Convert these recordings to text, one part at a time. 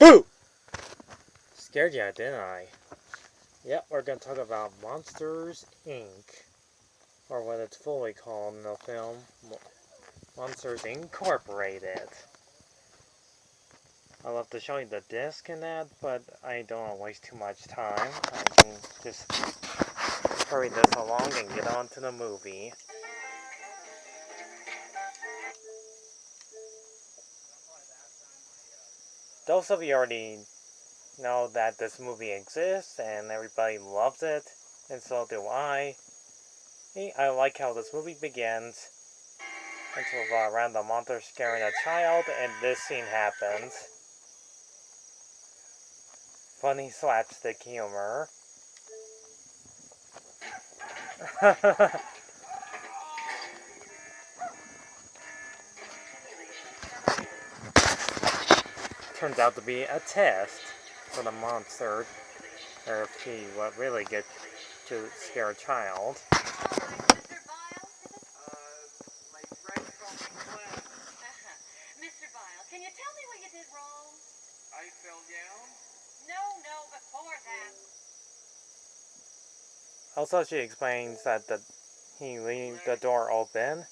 Boo! Scared you, didn't I? Yep, we're gonna talk about Monsters, Inc. Or what it's fully called in the film, Monsters Incorporated. I'd love to show you the disc in that, but I don't want to waste too much time. I can just hurry this along and get on to the movie. Those of you already know that this movie exists and everybody loves it, and so do I. I like how this movie begins. Until around the monster scaring a child, and this scene happens. Funny slapstick humor. Turns out to be a test for the monster, or if he would really get to scare a child. Mr. Vile, can you tell me what you did wrong? I fell down? No, before that. Also, she explains that he leaves the door open,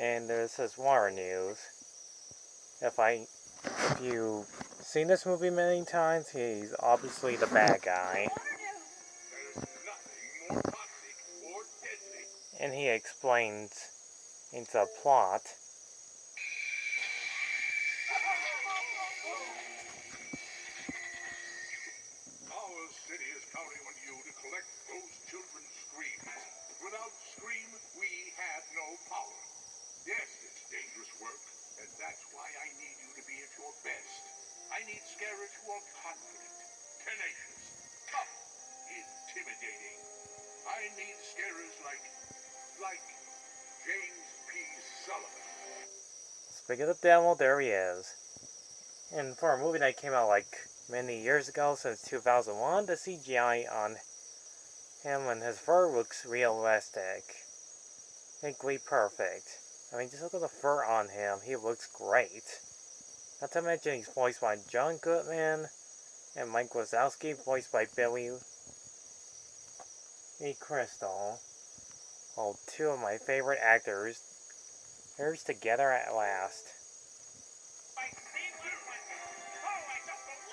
and this is war news. If you've seen this movie many times, he's obviously the bad guy. And he explains into a plot. Our city is counting on you to collect those children's screams. Without Scream, we have no power. Yes, it's dangerous work, and that's why I need you to be at your best. I need scarers who are confident, tenacious, tough, intimidating. I need scarers like James P. Sullivan. Speaking of the devil, there he is. And for a movie that came out like many years ago, since 2001, the CGI on him and his fur looks realistic. Technically perfect. I mean, just look at the fur on him. He looks great. Not to mention he's voiced by John Goodman and Mike Wazowski, voiced by Billy E. Crystal. Oh, two of my favorite actors. Here's together at last.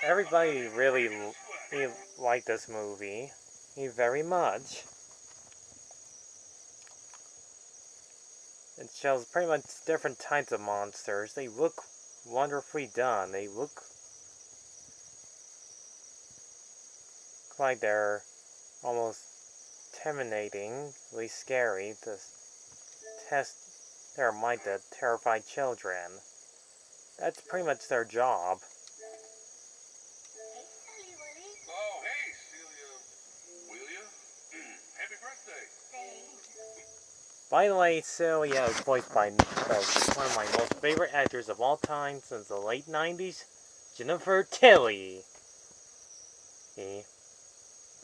Everybody really liked this movie. Very much. It shows pretty much different types of monsters. They look wonderfully done. They look like they're almost intimidatingly scary to test their mind to terrify children. That's pretty much their job. Oh, hey, Celia. Will ya? Happy birthday. Thanks. By the way, Celia is voiced by one of my most favorite actors of all time since the late 90s, Jennifer Tilly.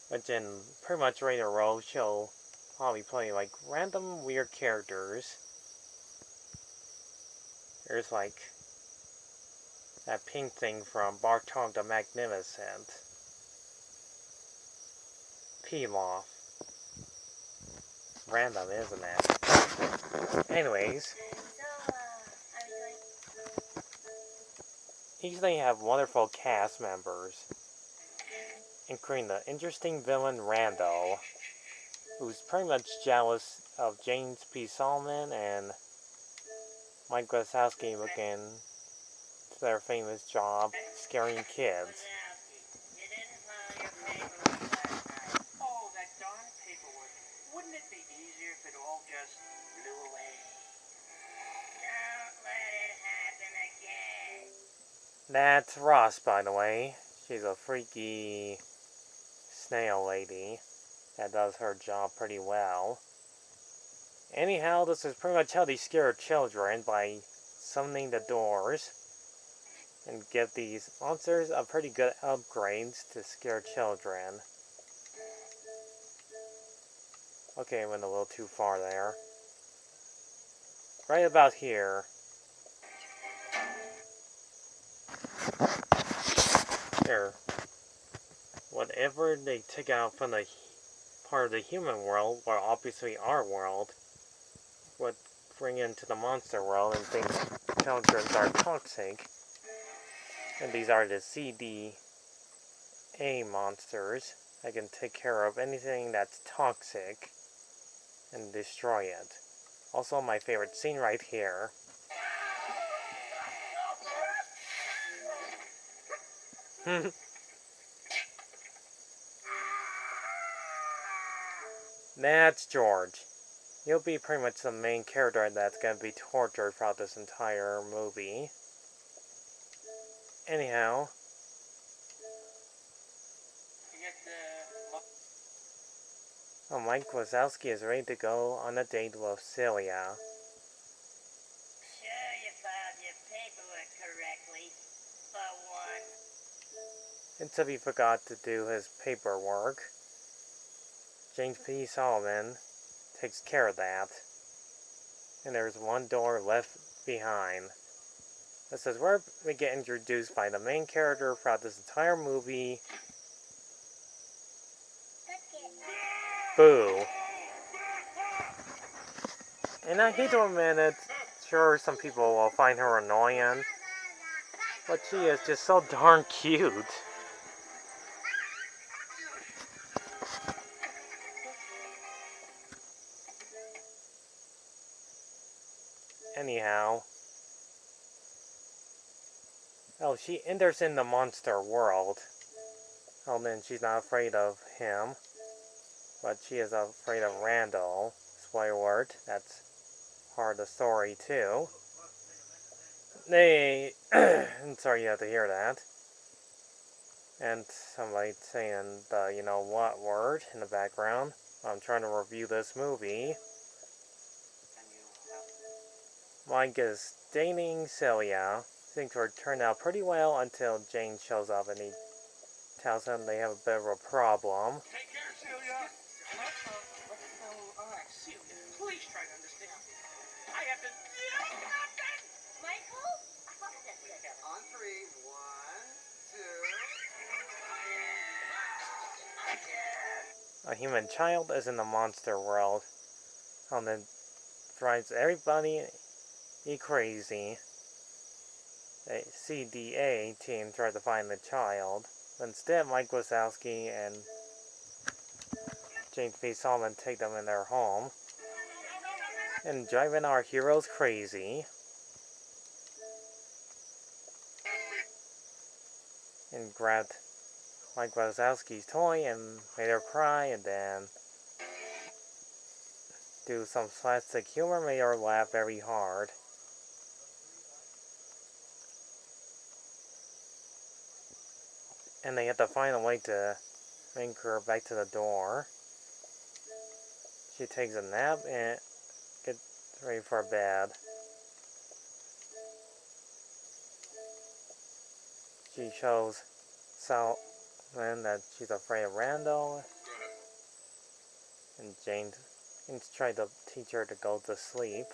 Which in pretty much later roles she'll probably play like random weird characters. There's like that pink thing from Bartok the Magnificent. Pilaf. Random, isn't it? Anyways. Each they have wonderful cast members, including the interesting villain Rando, who's pretty much jealous of James P. Solomon and Mike Wazowski looking to their famous job scaring kids. Oh, that darn paperwork. Wouldn't it be easier if it all just blew away? Don't let it happen again. That's Ross, by the way. She's a freaky snail lady that does her job pretty well. Anyhow, this is pretty much how they scare children, by summoning the doors and give these monsters a pretty good upgrades to scare children. Okay, I went a little too far there. Right about here. Here, whatever they take out from the part of the human world, well, obviously our world, would bring into the monster world and think children are toxic. And these are the CDA monsters. I can take care of anything that's toxic and destroy it. Also, my favorite scene right here. That's George. He'll be pretty much the main character that's gonna be tortured throughout this entire movie. Anyhow. Oh, Mike Wazowski is ready to go on a date with Celia. Sure you filed your paperwork correctly, for once. Until he forgot to do his paperwork. James P. Solomon takes care of that. And there's one door left behind. This is where we get introduced by the main character throughout this entire movie. Boo. And I hate to admit it, sure some people will find her annoying, but she is just so darn cute. Anyhow. Oh, she enters in the monster world. Oh, then she's not afraid of him. But she is afraid of Randall. Spoiler alert, that's part of the story too. I'm sorry you have to hear that. And somebody saying the you know what word in the background. I'm trying to review this movie. Mike is dating Celia. Things were turned out pretty well until Jane shows up and he tells them they have a bit of a problem. Take care, Celia. Alright, Celia, please try to understand. I have to... Michael? On three, 1, 2... A human child is in the monster world. And then drives everybody crazy. The CDA team tried to find the child. Instead, Mike Wazowski and James B. Solomon take them in their home and driving our heroes crazy. And grabbed Mike Wazowski's toy and made her cry, and then do some slapstick humor, made her laugh very hard. And they have to find a way to bring her back to the door. She takes a nap and gets ready for bed. She shows Solomon that she's afraid of Randall. And Jane tries to teach her to go to sleep.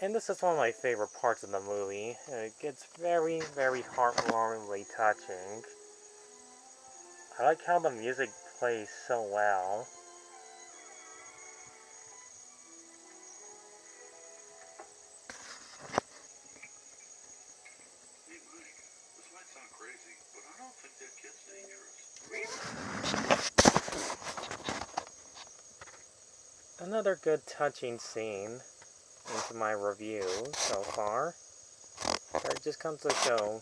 And this is one of my favorite parts of the movie. And it gets very, very heartwarmingly touching. I like how the music plays so well. Hey, Mike, this might sound crazy, but I don't think that kid's dangerous. Another good touching scene into my review so far. It just comes to show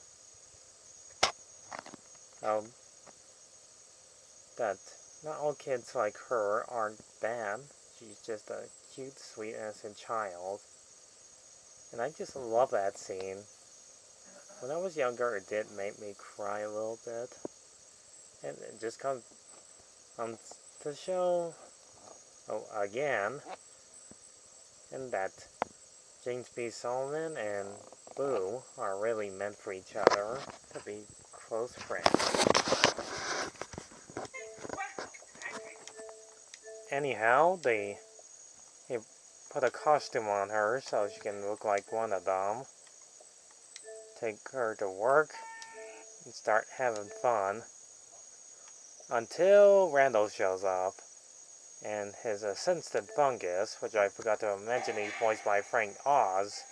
that not all kids like her aren't bad. She's just a cute, sweet, innocent child. And I just love that scene. When I was younger, it did make me cry a little bit. And it just comes to show, again, and that James B. Solomon and Boo are really meant for each other to be close friends. Anyhow, they put a costume on her so she can look like one of them. Take her to work. and start having fun. Until Randall shows up. And his assistant Fungus, which I forgot to mention, he's voiced by Frank Oz,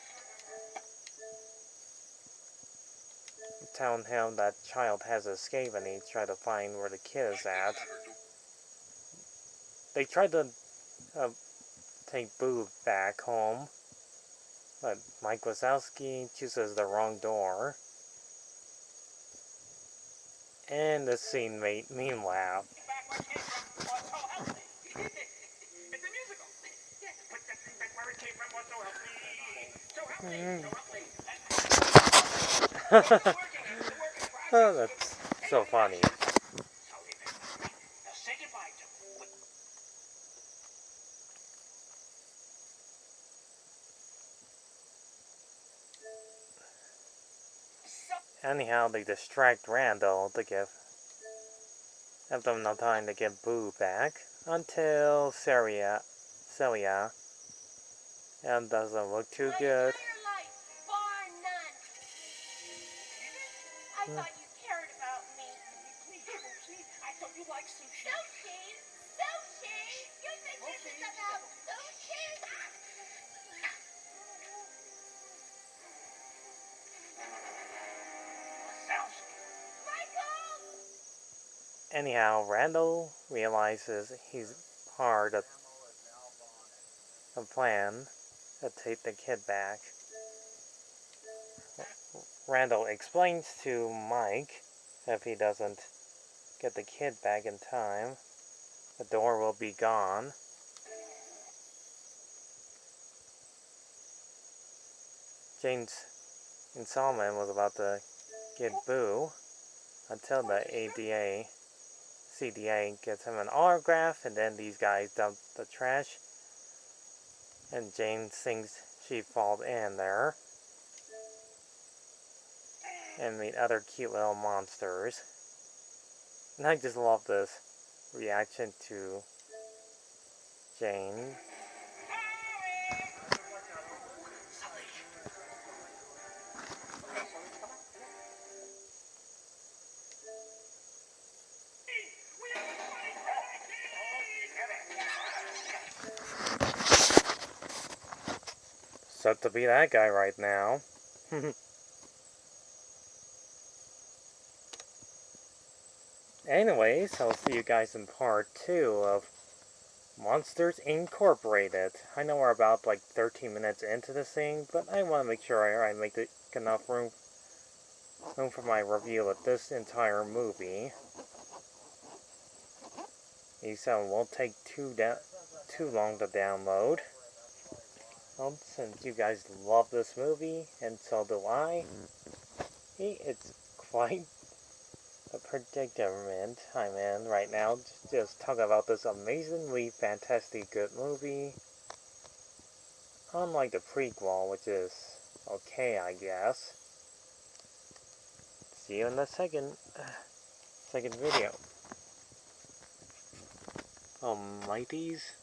telling him that child has escaped and he's trying to find where the kid is at. They tried to take Boo back home, but Mike Wazowski chooses the wrong door. And the scene made me laugh. Back where it came from, or so help me. It's a musical. Yeah, put that thing back where it came from, or so help me. So help me, so help me. It's working. Oh, that's so funny. So now say goodbye to me. Anyhow, they distract Randall to give them no time to get Boo back until Celia, and doesn't look too My good. entire life, bar none. I thought you cared about me. Please, I thought you liked sushi. Sushi? Sushi? You think this is about sushi? Michael! Anyhow, Randall realizes he's part of a plan to take the kid back. Randall explains to Mike if he doesn't get the kid back in time, the door will be gone. James and Solomon was about to get Boo until the CDA gets him an autograph, and then these guys dump the trash, and James thinks she falls in there and meet other cute little monsters. And I just love this reaction to Jane. Set to be that guy right now. Anyways, I'll see you guys in part 2 of Monsters Incorporated. I know we're about like 13 minutes into this thing, but I want to make sure I make enough room for my review of this entire movie. These won't take too long to download. Well, since you guys love this movie, and so do I, it's quite a predicament I'm in right now. Just talk about this amazingly fantastic good movie. Unlike the prequel, which is okay, I guess. See you in the second video. Almighties.